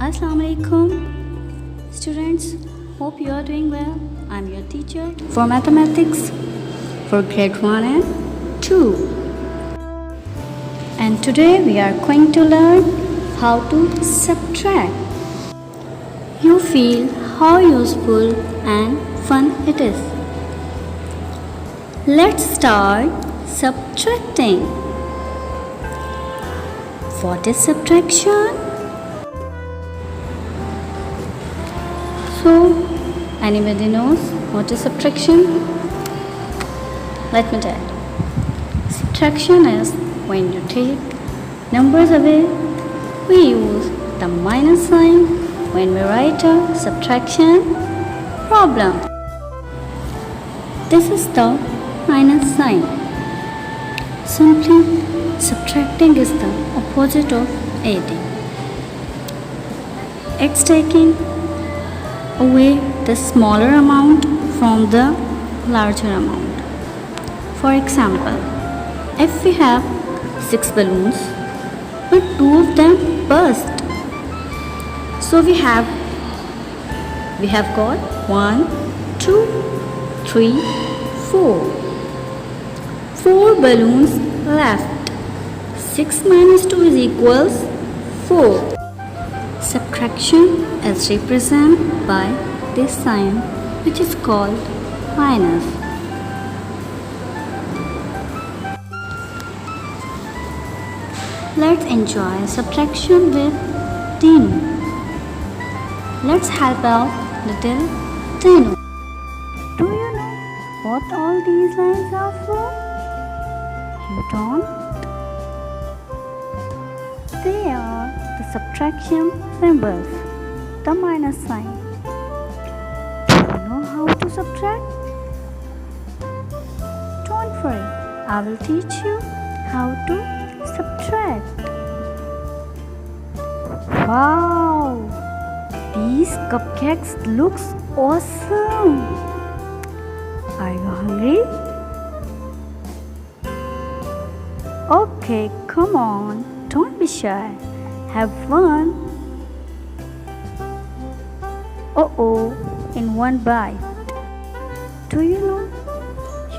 Assalamu alaikum students, hope you are doing well. I'm your teacher for mathematics for grade 1 and 2. And today we are going to learn how to subtract. You feel how useful and fun it is. Let's start subtracting. What is subtraction? So, anybody knows what is subtraction? Let me tell you. Subtraction is when you take numbers away. We use the minus sign when we write a subtraction problem. This is the minus sign. Simply, subtracting is the opposite of adding. It's taking away the smaller amount from the larger amount. For example, if we have 6 balloons, but 2 of them burst, so we have got 1, 2, 3, 4. 4 balloons left. 6 minus 2 is equals 4. Subtraction is represented by this sign, which is called minus. Let's enjoy subtraction with Dino. Let's help out little Dino. Do you know what all these lines are for? You don't? They are the subtraction symbols, the minus sign. Do you know how to subtract? Don't worry, I will teach you how to subtract. Wow! These cupcakes looks awesome! Are you hungry? Okay, come on, don't be shy. Have fun. Oh, in one bite. Do you know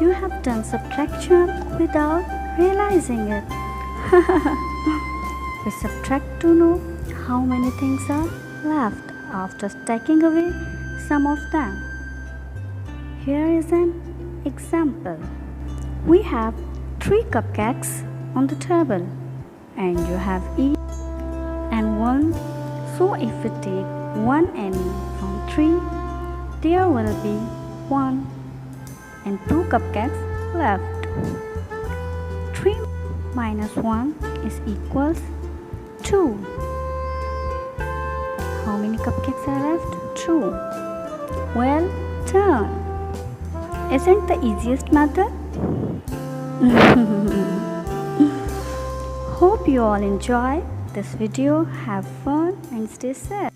you have done subtraction without realizing it? We subtract to know how many things are left after taking away some of them. Here is an example. We have 3 cupcakes on the table and you have each and 1. So if we take 1 enemy from 3, there will be 1 and 2 cupcakes left. 3 minus 1 is equals 2. How many cupcakes are left? 2. Well done. Isn't the easiest method? Hope you all enjoy this video. Have fun and stay safe.